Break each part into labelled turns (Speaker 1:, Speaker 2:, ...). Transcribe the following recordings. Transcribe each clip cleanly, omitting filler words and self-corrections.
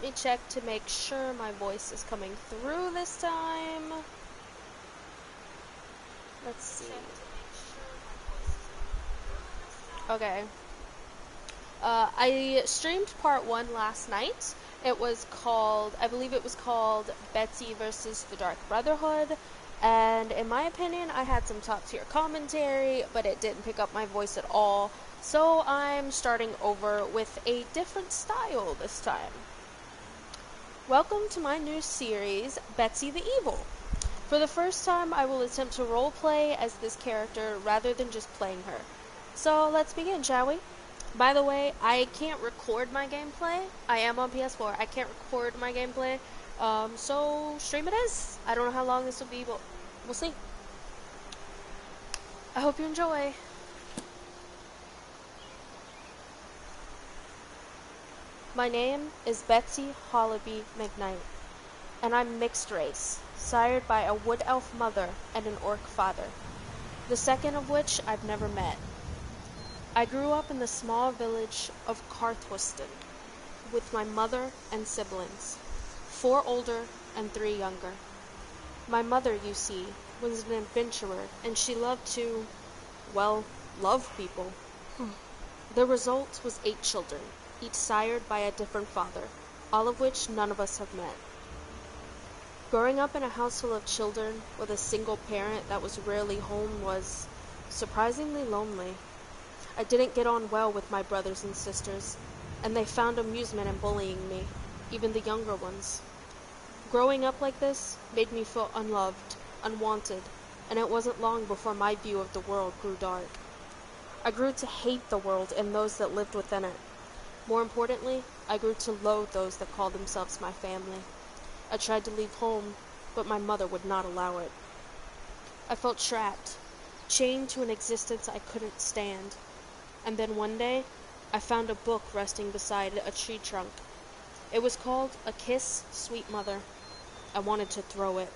Speaker 1: me check to make sure my voice is coming through this time. Let's see. Okay. I streamed part 1 last night. It was called, I believe it was called Betsy versus the Dark Brotherhood. And in my opinion, I had some top tier commentary, but it didn't pick up my voice at all. So I'm starting over with a different style this time. Welcome to my new series, Betsy the Evil. For the first time, I will attempt to roleplay as this character rather than just playing her. So let's begin, shall we? By the way, I can't record my gameplay. I am on PS4. I can't record my gameplay. So stream it is. I don't know how long this will be, but we'll see. I hope you enjoy. My name is Betsy Hollaby McKnight, and I'm mixed race, sired by a wood elf mother and an orc father, the second of which I've never met. I grew up in the small village of Carthwiston with my mother and siblings, 4 older and 3 younger. My mother, you see, was an adventurer, and she loved to, well, love people. The result was 8 children, each sired by a different father, all of which none of us have met. Growing up in a house full of children with a single parent that was rarely home was surprisingly lonely. I didn't get on well with my brothers and sisters, and they found amusement in bullying me, even the younger ones. Growing up like this made me feel unloved, unwanted, and it wasn't long before my view of the world grew dark. I grew to hate the world and those that lived within it. More importantly, I grew to loathe those that called themselves my family. I tried to leave home, but my mother would not allow it. I felt trapped, chained to an existence I couldn't stand. And then one day, I found a book resting beside a tree trunk. It was called A Kiss, Sweet Mother. I wanted to throw it.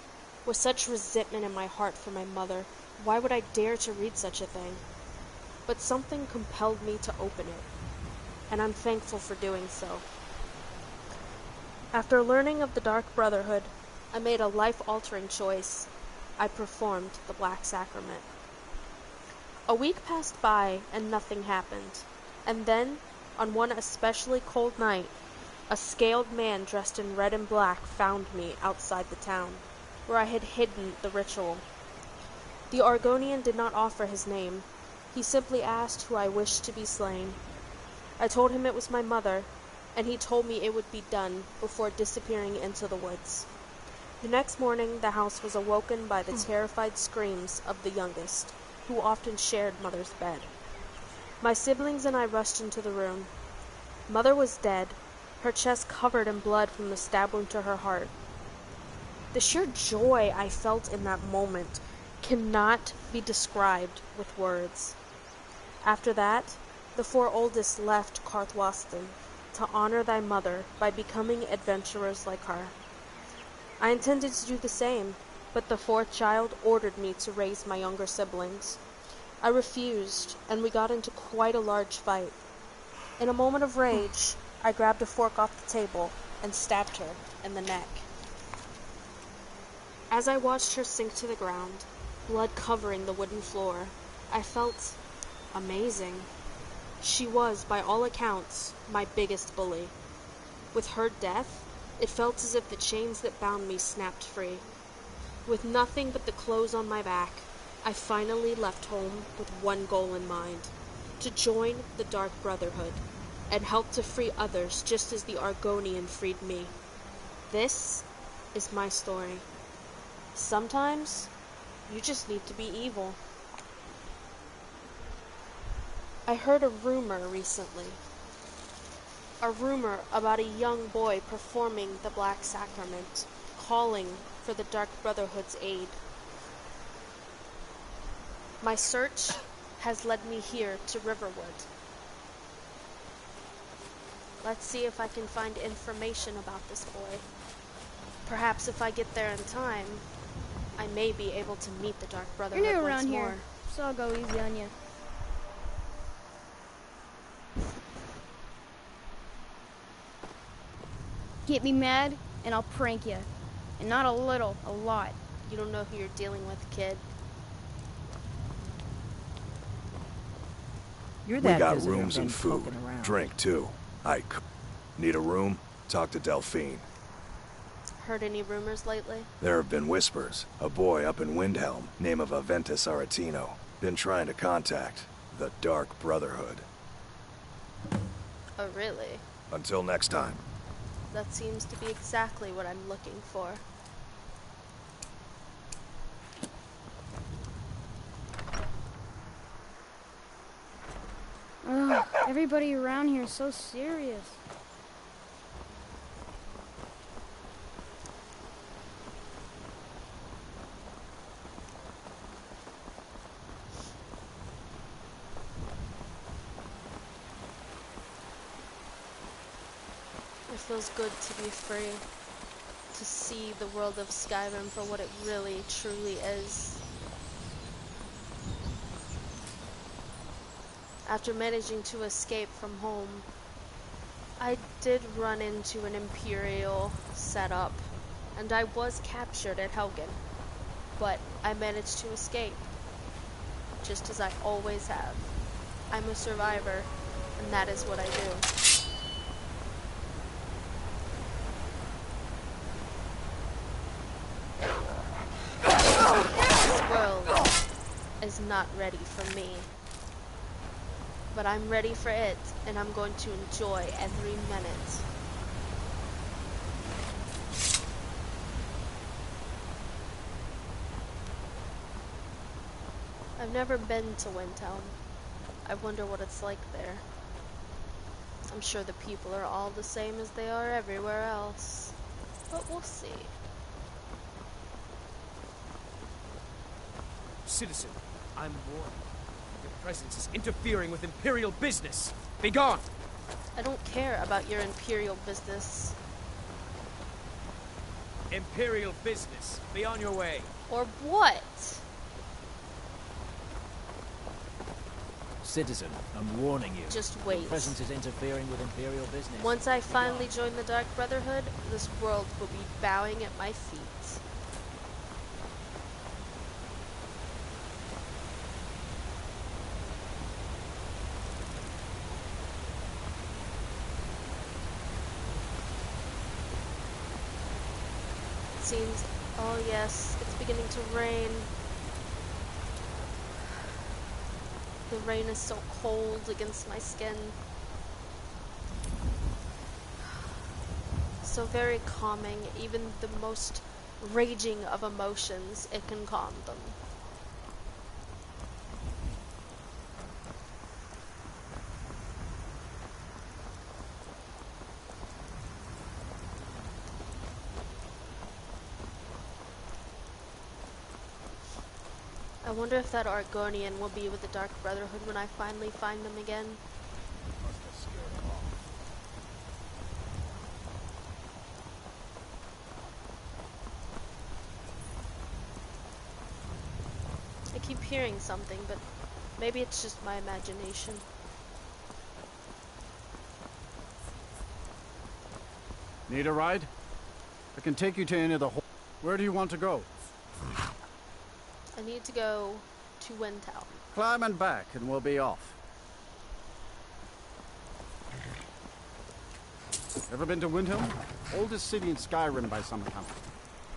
Speaker 1: With such resentment in my heart for my mother, why would I dare to read such a thing? But something compelled me to open it, and I'm thankful for doing so. After learning of the Dark Brotherhood, I made a life-altering choice. I performed the Black Sacrament. A week passed by and nothing happened, and then, on one especially cold night, a scaled man dressed in red and black found me outside the town, where I had hidden the ritual. The Argonian did not offer his name. He simply asked who I wished to be slain. I told him it was my mother, and he told me it would be done before disappearing into the woods. The next morning, the house was awoken by the terrified screams of the youngest, who often shared Mother's bed. My siblings and I rushed into the room. Mother was dead, her chest covered in blood from the stab wound to her heart. The sheer joy I felt in that moment cannot be described with words. After that, the 4 oldest left Carthwiston to honor thy mother by becoming adventurers like her. I intended to do the same, but the 4th child ordered me to raise my younger siblings. I refused, and we got into quite a large fight. In a moment of rage, I grabbed a fork off the table and stabbed her in the neck. As I watched her sink to the ground, blood covering the wooden floor, I felt amazing. She was, by all accounts, my biggest bully. With her death, it felt as if the chains that bound me snapped free. With nothing but the clothes on my back, I finally left home with one goal in mind: to join the Dark Brotherhood and help to free others just as the Argonian freed me. This is my story. Sometimes, you just need to be evil. I heard a rumor recently. A rumor about a young boy performing the Black Sacrament, calling for the Dark Brotherhood's aid. My search has led me here to Riverwood. Let's see if I can find information about this boy. Perhaps if I get there in time, I may be able to meet the Dark Brotherhood
Speaker 2: You're new
Speaker 1: once
Speaker 2: around
Speaker 1: more.
Speaker 2: here, so I'll go easy on you. Get me mad, and I'll prank you. And not a little, a lot.
Speaker 1: You don't know who you're dealing with, kid.
Speaker 3: You're
Speaker 4: We
Speaker 3: that
Speaker 4: got
Speaker 3: visitor
Speaker 4: rooms
Speaker 3: been
Speaker 4: and food.
Speaker 3: poking around.
Speaker 4: Drink, too. Need a room? Talk to Delphine.
Speaker 1: Heard any rumors lately?
Speaker 4: There have been whispers. A boy up in Windhelm, name of Aventus Aretino, been trying to contact the Dark Brotherhood.
Speaker 1: Oh, really?
Speaker 4: Until next time.
Speaker 1: That seems to be exactly what I'm looking for.
Speaker 2: Ugh, everybody around here is so serious.
Speaker 1: It feels good to be free. To see the world of Skyrim for what it really, truly is. After managing to escape from home, I did run into an Imperial setup, and I was captured at Helgen, but I managed to escape, just as I always have. I'm a survivor, and that is what I do. This world is not ready for me. But I'm ready for it, and I'm going to enjoy every minute. I've never been to Windhelm. I wonder what it's like there. I'm sure the people are all the same as they are everywhere else. But we'll see.
Speaker 5: Citizen, I'm warned. Your presence is interfering with Imperial business. Be gone!
Speaker 1: I don't care about your Imperial business.
Speaker 5: Imperial business. Be on your way.
Speaker 1: Or what?
Speaker 3: Citizen, I'm warning you.
Speaker 1: Just wait.
Speaker 3: Your presence is interfering with Imperial business.
Speaker 1: Once I finally join the Dark Brotherhood, this world will be bowing at my feet. Seems, oh yes, it's beginning to rain. The rain is so cold against my skin. So very calming, even the most raging of emotions, it can calm them. I wonder if that Argonian will be with the Dark Brotherhood when I finally find them again. I keep hearing something, but maybe it's just my imagination.
Speaker 6: Need a ride? I can take you to any of the Where do you want to go?
Speaker 1: I need to go to Windhelm.
Speaker 6: Climb and back and we'll be off. Ever been to Windhelm? Oldest city in Skyrim by some account.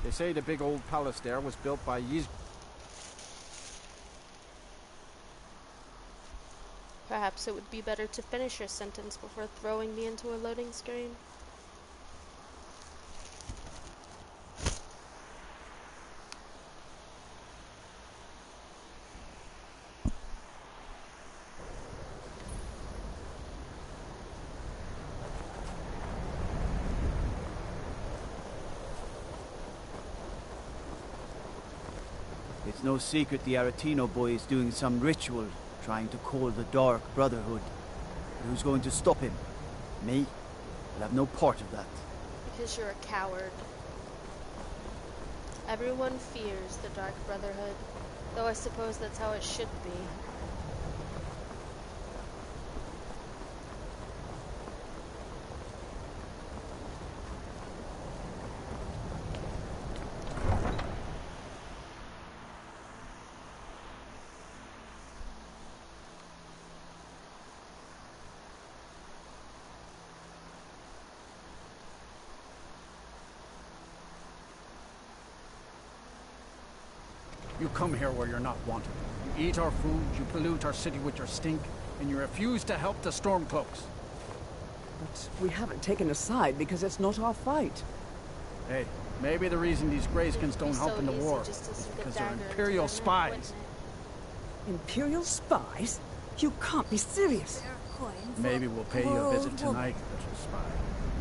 Speaker 6: They say the big old palace there was built by
Speaker 1: Perhaps it would be better to finish your sentence before throwing me into a loading screen.
Speaker 7: It's no secret the Aretino boy is doing some ritual, trying to call the Dark Brotherhood. But who's going to stop him? Me? I'll have no part of that.
Speaker 1: Because you're a coward. Everyone fears the Dark Brotherhood, though I suppose that's how it should be.
Speaker 6: You come here where you're not wanted. You eat our food, you pollute our city with your stink, and you refuse to help the Stormcloaks.
Speaker 8: But we haven't taken a side because it's not our fight.
Speaker 6: Hey, maybe the reason these Greyskins don't help in the war is because they're Imperial spies.
Speaker 8: Imperial spies? You can't be serious.
Speaker 6: Maybe we'll pay you a visit tonight, little spy.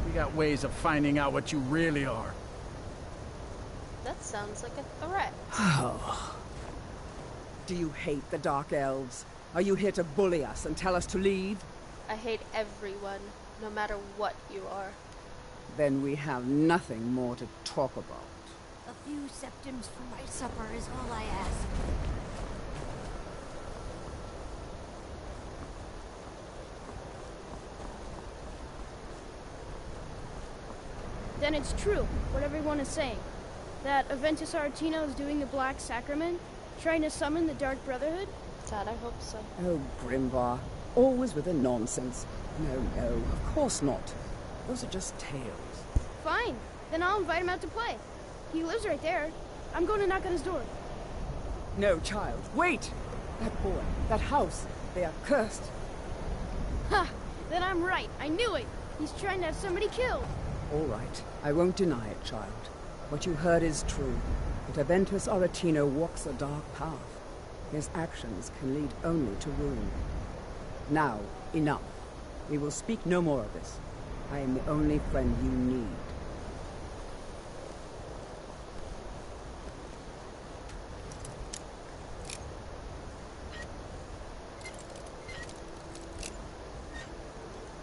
Speaker 6: We got ways of finding out what you really are.
Speaker 1: That sounds like a threat.
Speaker 8: Do you hate the Dark Elves? Are you here to bully us and tell us to leave?
Speaker 1: I hate everyone, no matter what you are.
Speaker 8: Then we have nothing more to talk about.
Speaker 9: A few septims for my supper is all I ask.
Speaker 2: Then it's true, what everyone is saying. That Aventus Aretino is doing the Black Sacrament, trying to summon the Dark Brotherhood?
Speaker 1: God, I hope so.
Speaker 8: Oh, Grimvar. Always with the nonsense. No, of course not. Those are just tales.
Speaker 2: Fine, then I'll invite him out to play. He lives right there. I'm going to knock on his door.
Speaker 8: No, child. Wait! That boy, that house, they are cursed.
Speaker 2: Ha! Then I'm right. I knew it. He's trying to have somebody killed.
Speaker 8: All right. I won't deny it, child. What you heard is true. But Aventus Aretino walks a dark path. His actions can lead only to ruin. Now, enough. We will speak no more of this. I am the only friend you need.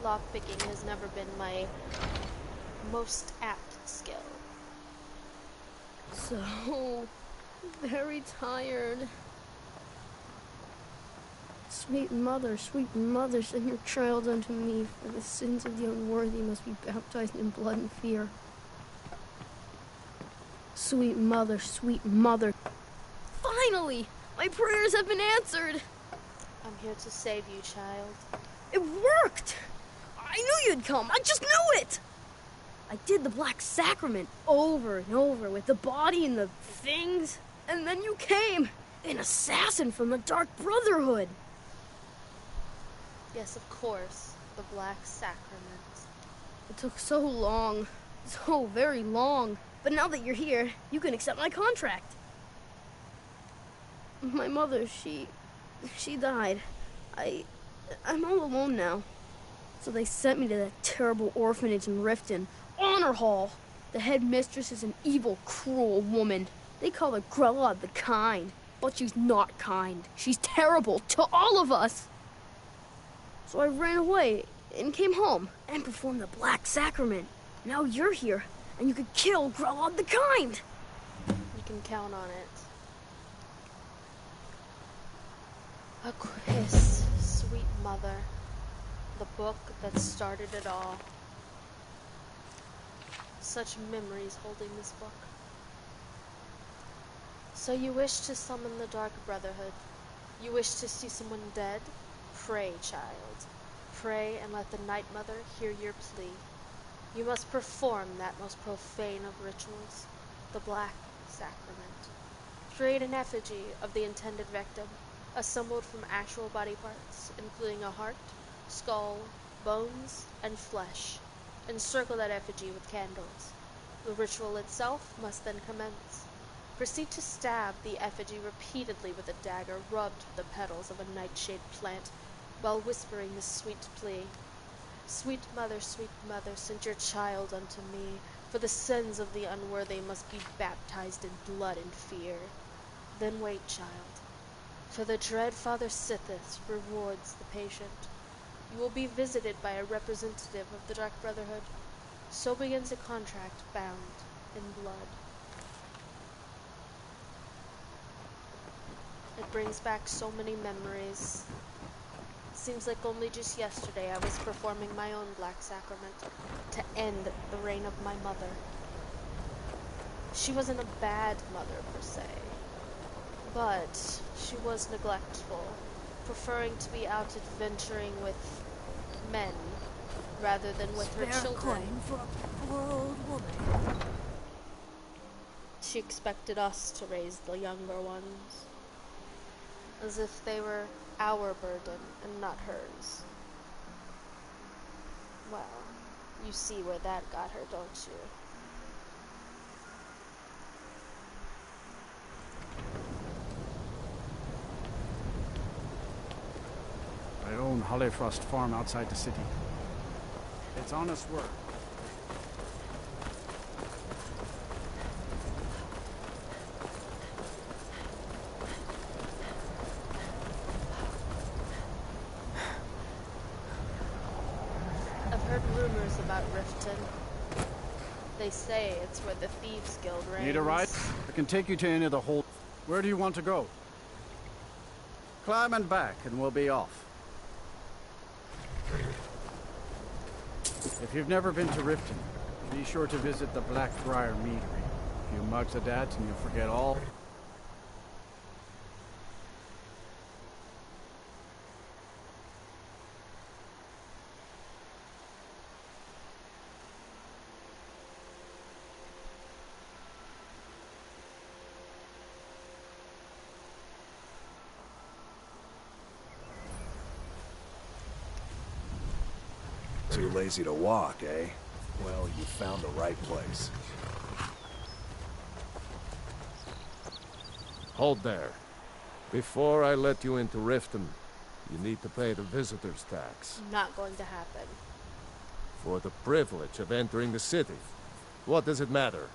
Speaker 1: Lockpicking has never been my most apt skill.
Speaker 2: So very tired. Sweet mother, send your child unto me, for the sins of the unworthy must be baptized in blood and fear. Sweet mother, finally! My prayers have been answered!
Speaker 1: I'm here to save you, child.
Speaker 2: It worked! I knew you'd come, I just knew it! I did the Black Sacrament over and over with the body and the things, and then you came, an assassin from the Dark Brotherhood.
Speaker 1: Yes, of course, the Black Sacrament.
Speaker 2: It took so long, so very long, but now that you're here, you can accept my contract. My mother, she died. I'm all alone now. So they sent me to that terrible orphanage in Riften, Honor Hall. The head mistress is an evil, cruel woman. They call her Grella the Kind, but she's not kind. She's terrible to all of us. So I ran away and came home and performed the Black Sacrament. Now you're here, and you could kill Grella the Kind.
Speaker 1: You can count on it. Aquis, sweet mother. The book that started it all. Such memories holding this book. So you wish to summon the Dark Brotherhood. You wish to see someone dead? Pray, child. Pray and let the Night Mother hear your plea. You must perform that most profane of rituals, the Black Sacrament. Create an effigy of the intended victim, assembled from actual body parts, including a heart, skull, bones, and flesh. Encircle that effigy with candles. The ritual itself must then commence. Proceed to stab the effigy repeatedly with a dagger rubbed with the petals of a nightshade plant, while whispering this sweet plea. Sweet mother, send your child unto me, for the sins of the unworthy must be baptized in blood and fear. Then wait, child, for the dread Father Sithis rewards the patient. You will be visited by a representative of the Dark Brotherhood. So begins a contract bound in blood. It brings back so many memories. Seems like only just yesterday I was performing my own Black Sacrament to end the reign of my mother. She wasn't a bad mother per se, but she was neglectful, preferring to be out adventuring with men rather than with her children.
Speaker 9: Coin for a poor old woman.
Speaker 1: She expected us to raise the younger ones, as if they were our burden and not hers. Well, you see where that got her, don't you?
Speaker 6: I own Hollyfrost Farm outside the city. It's honest work.
Speaker 1: I've heard rumors about Riften. They say it's where the Thieves Guild reigns.
Speaker 6: Need a ride? I can take you to any of the whole... Where do you want to go? Climb and back, and we'll be off. If you've never been to Riften, be sure to visit the Blackbriar Meadery. A few mugs of that, and you'll forget all...
Speaker 4: Too lazy to walk, eh? Well, you found the right place.
Speaker 10: Hold there. Before I let you into Riften, you need to pay the visitor's tax.
Speaker 1: Not going to happen.
Speaker 10: For the privilege of entering the city. What does it matter?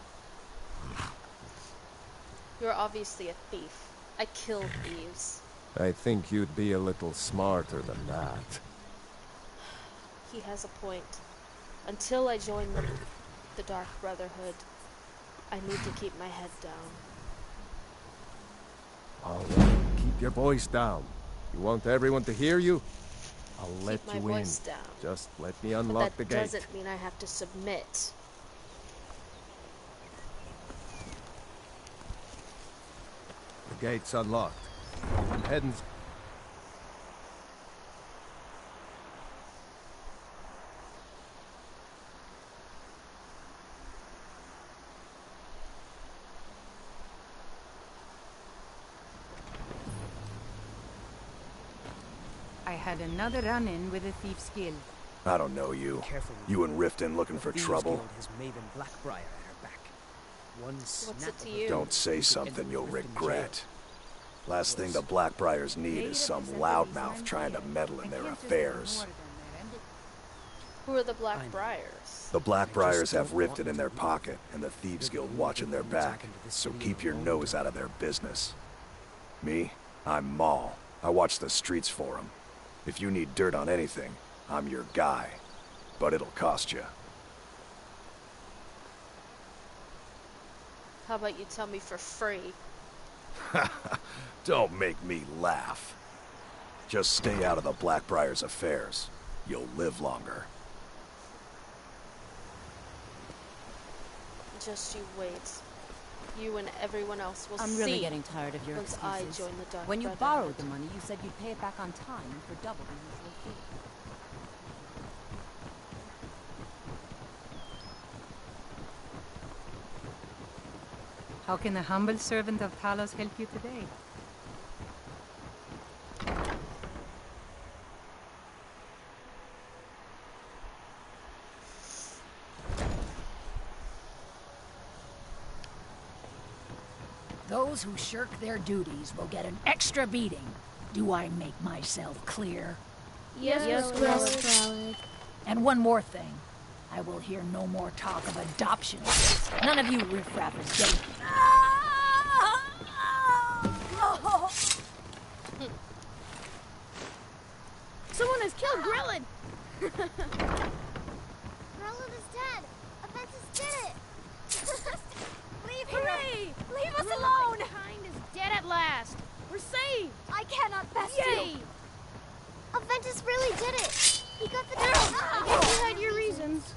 Speaker 1: You're obviously a thief. I kill thieves.
Speaker 10: I think you'd be a little smarter than that.
Speaker 1: He has a point. Until I join the Dark Brotherhood, I need to keep my head down.
Speaker 10: All right, keep your voice down. You want everyone to hear you? I'll let
Speaker 1: Keep
Speaker 10: you
Speaker 1: my
Speaker 10: in.
Speaker 1: voice down.
Speaker 10: Just let me unlock the
Speaker 1: But
Speaker 10: gate.
Speaker 1: that doesn't mean I have to submit.
Speaker 10: The gate's unlocked. I'm heading...
Speaker 11: I had another run-in with the Thieves Guild.
Speaker 4: I don't know you.
Speaker 5: Careful.
Speaker 4: You and Riften looking
Speaker 5: The
Speaker 4: for
Speaker 5: Thieves
Speaker 4: trouble?
Speaker 5: Guild has Maven Blackbriar at her back. One snap
Speaker 1: it to
Speaker 5: of her
Speaker 1: you?
Speaker 4: Don't say
Speaker 5: could
Speaker 4: something
Speaker 5: end
Speaker 4: you'll
Speaker 5: Riften jail.
Speaker 4: regret. Last thing the Blackbriars need is some loudmouth trying to meddle in their affairs.
Speaker 1: Who are the Black Briars?
Speaker 4: The Blackbriars have Riften in their pocket, and the Thieves Guild watching their back, so keep your nose out of their business. Me? I'm Maul. I watch the streets for 'em. If you need dirt on anything, I'm your guy. But it'll cost you.
Speaker 1: How about you tell me for free?
Speaker 4: Don't make me laugh. Just stay out of the Blackbriars' affairs. You'll live longer.
Speaker 1: Just you wait. You and everyone else will see.
Speaker 12: I'm really getting tired of your
Speaker 1: once
Speaker 12: excuses.
Speaker 1: I join the Dark
Speaker 12: When you
Speaker 1: Brotherhood.
Speaker 12: borrowed the money, you said you'd pay it back on time and for double the usual fee.
Speaker 11: How can a humble servant of Talos help you today?
Speaker 9: Those who shirk their duties will get an extra beating. Do I make myself clear?
Speaker 2: Yes, Valid.
Speaker 9: And one more thing. I will hear no more talk of adoption. None of you riffraffers get it.
Speaker 2: Someone has killed Grillin!
Speaker 13: Merlin is dead. Aventus did it.
Speaker 2: Leave him! Hooray! Leave us alone! Kind is dead at last. We're saved.
Speaker 13: I cannot best
Speaker 2: Yay!
Speaker 13: you. Aventus really did it. He got the
Speaker 2: I guess you had your reasons.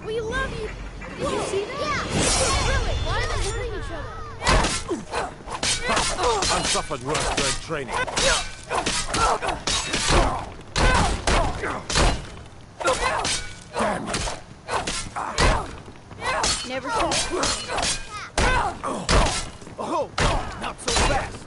Speaker 2: We love you. Did you see that?
Speaker 13: Yeah.
Speaker 2: Really? Why are they hurting each other?
Speaker 10: I've suffered worse during training. Damn you.
Speaker 2: never should.
Speaker 7: Oh, not so fast.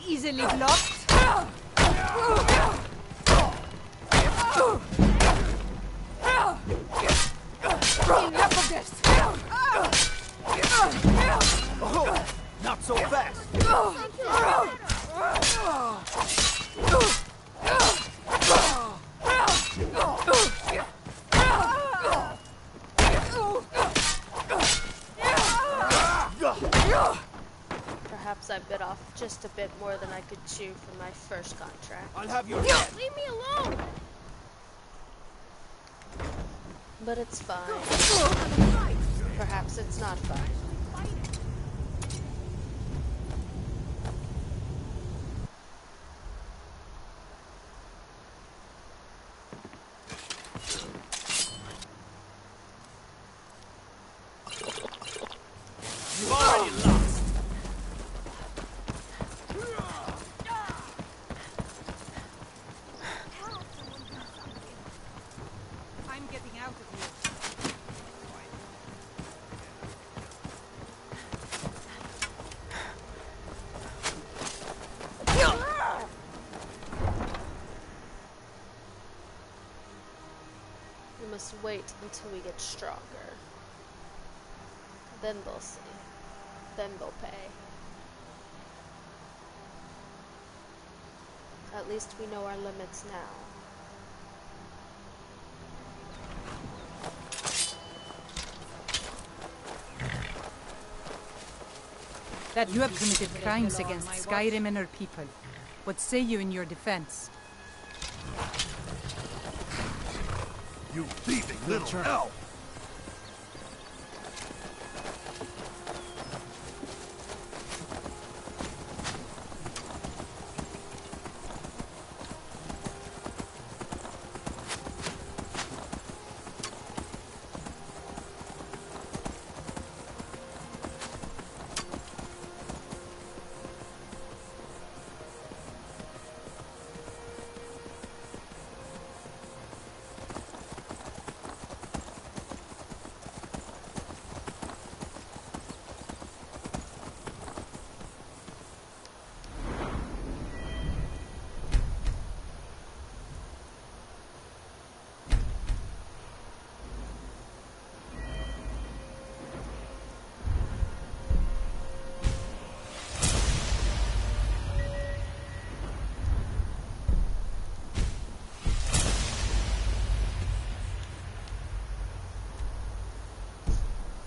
Speaker 11: Easily blocked. Enough of this.
Speaker 7: Oh, not so fast.
Speaker 1: Perhaps I bit off just a bit more than I could chew from my first contract.
Speaker 5: I'll have your
Speaker 2: Leave me alone!
Speaker 1: But it's fine. Perhaps it's not fine.
Speaker 5: You've already lost.
Speaker 11: I'm getting out of here.
Speaker 1: We must wait until we get stronger. Then they'll see. Then they'll pay. At least we know our limits now.
Speaker 11: That you have committed crimes against Skyrim and her people. What say you in your defense?
Speaker 4: You thieving little elf!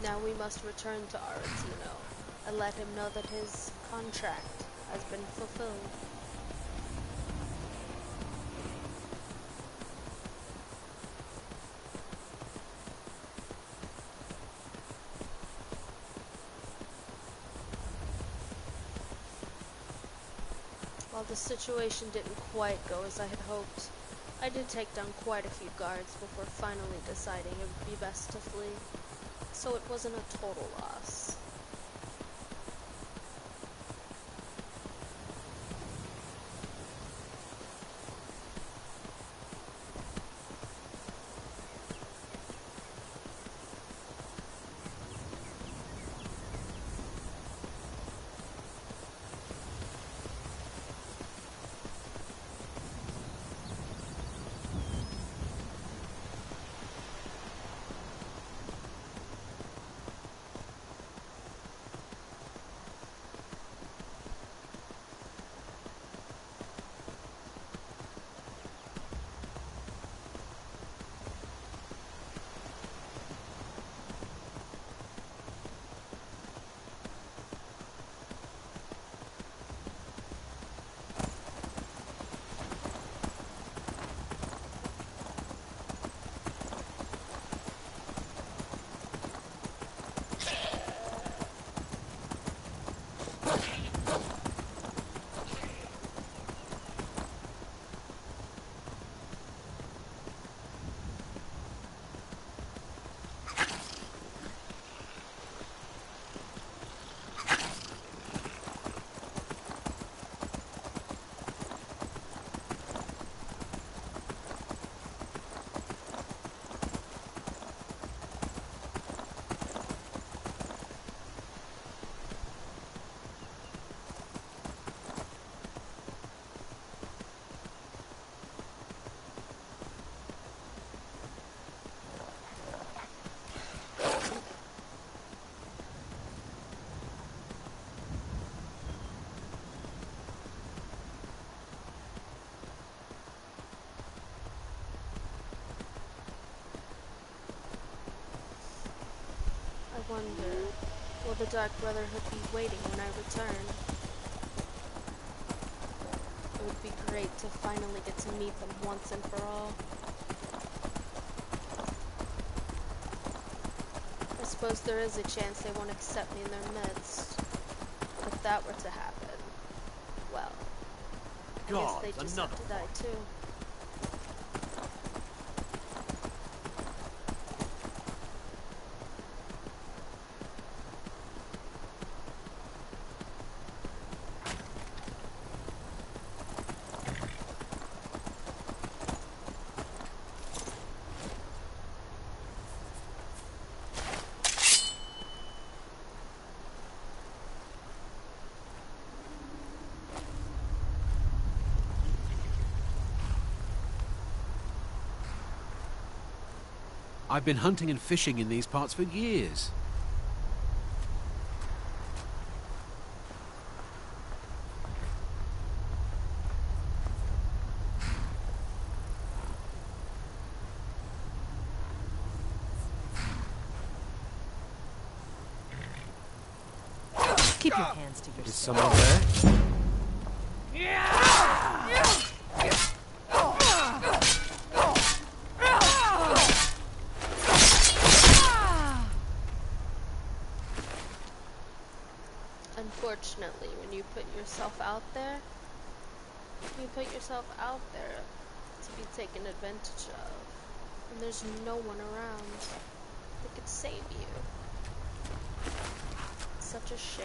Speaker 1: Now we must return to Aretino and let him know that his contract has been fulfilled. While the situation didn't quite go as I had hoped, I did take down quite a few guards before finally deciding it would be best to flee. So it wasn't a total loss. wonder, will the Dark Brotherhood be waiting when I return? It would be great to finally get to meet them once and for all. I suppose there is a chance they won't accept me in their midst. If that were to happen, well, I guess they just have to die too.
Speaker 14: I've been hunting and fishing in these parts for years.
Speaker 12: Keep your hands to yourself.
Speaker 5: Is someone there?
Speaker 1: Unfortunately, when you put yourself out there, to be taken advantage of, and there's no one around that could save you. It's such a shame.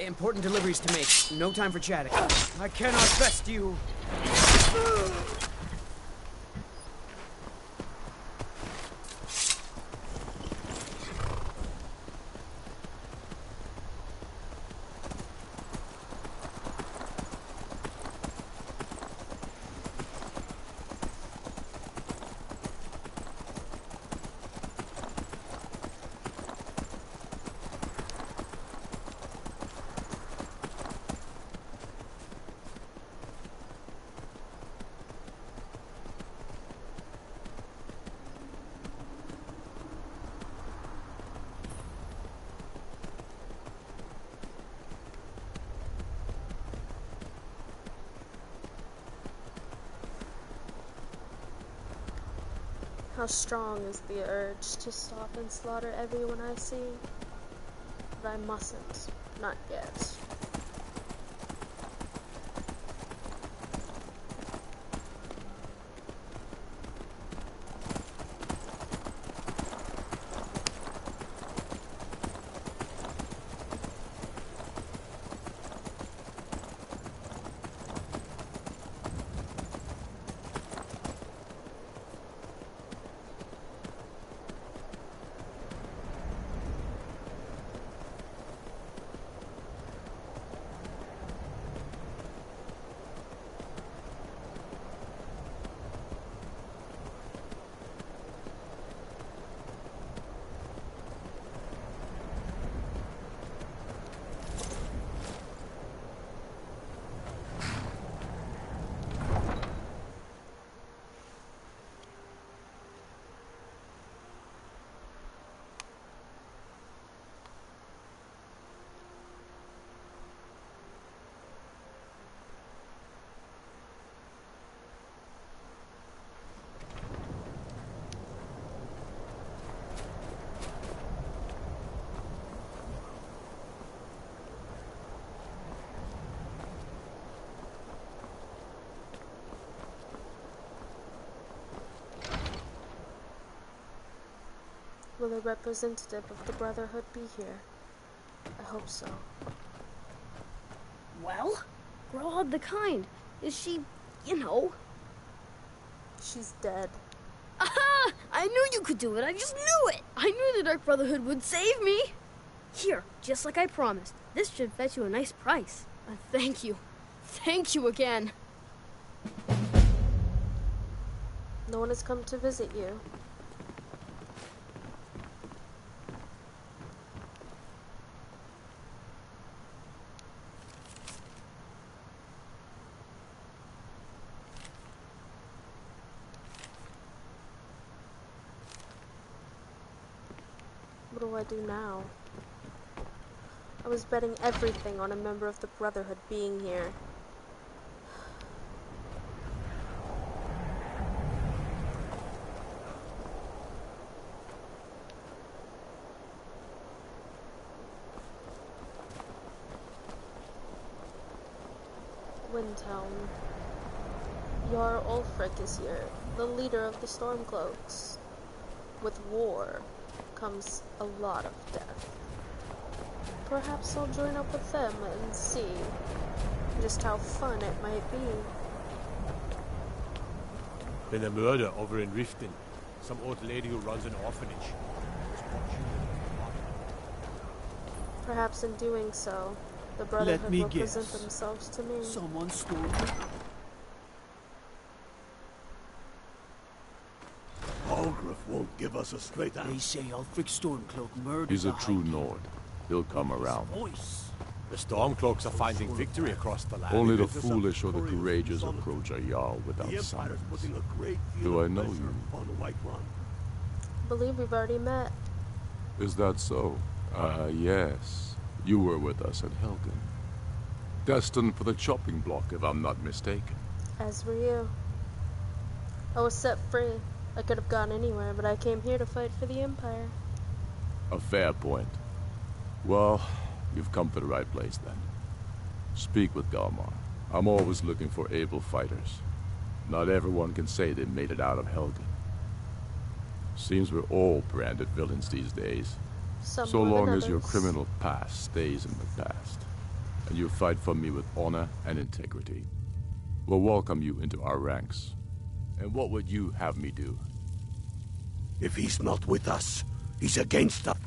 Speaker 5: Important deliveries to make. No time for chatting. I cannot best you.
Speaker 1: How strong is the urge to stop and slaughter everyone I see? But I mustn't. Not yet. Will a representative of the Brotherhood be here? I hope so.
Speaker 2: Well? Grodd the Kind. Is she, you know...
Speaker 1: She's dead.
Speaker 2: Aha! I knew you could do it. I just knew it. I knew the Dark Brotherhood would save me. Here, just like I promised. This should fetch you a nice price. Thank you. Thank you again.
Speaker 1: No one has come to visit you. What do I do now? I was betting everything on a member of the Brotherhood being here. Windhelm. Jarl Ulfric is here, the leader of the Stormcloaks. With war comes a lot of death. Perhaps I'll join up with them and see just how fun it might be.
Speaker 5: Been a murder over in Riften. Some old lady who runs an orphanage.
Speaker 1: Perhaps in doing so, the Brotherhood will present themselves to me.
Speaker 7: Someone stole me.
Speaker 15: Algraf won't give us a straight answer.
Speaker 7: They say Ulfric Stormcloak murdered
Speaker 10: He's a
Speaker 7: the
Speaker 10: true
Speaker 7: High
Speaker 10: Nord. He'll come around.
Speaker 7: Voice.
Speaker 5: The Stormcloaks are finding victory across the land.
Speaker 10: Only the foolish or the courageous approach a Jarl without
Speaker 15: The
Speaker 10: summons.
Speaker 15: Empire's putting a great deal
Speaker 10: Do I
Speaker 15: of
Speaker 10: know
Speaker 15: pressure
Speaker 10: you?
Speaker 15: on the White One.
Speaker 1: I believe we've already met.
Speaker 10: Is that so? Yes. You were with us at Helgen. Destined for the chopping block, if I'm not mistaken.
Speaker 1: As were you. I was set free. I could have gone anywhere, but I came here to fight for the Empire.
Speaker 10: A fair point. Well, you've come to the right place then. Speak with Galmar. I'm always looking for able fighters. Not everyone can say they made it out of Helgen. Seems we're all branded villains these days.
Speaker 1: Some
Speaker 10: so
Speaker 1: more than
Speaker 10: long as your
Speaker 1: others.
Speaker 10: criminal past stays in the past, and you fight for me with honor and integrity, we'll welcome you into our ranks. And what would you have me do?
Speaker 15: If he's not with us, he's against us.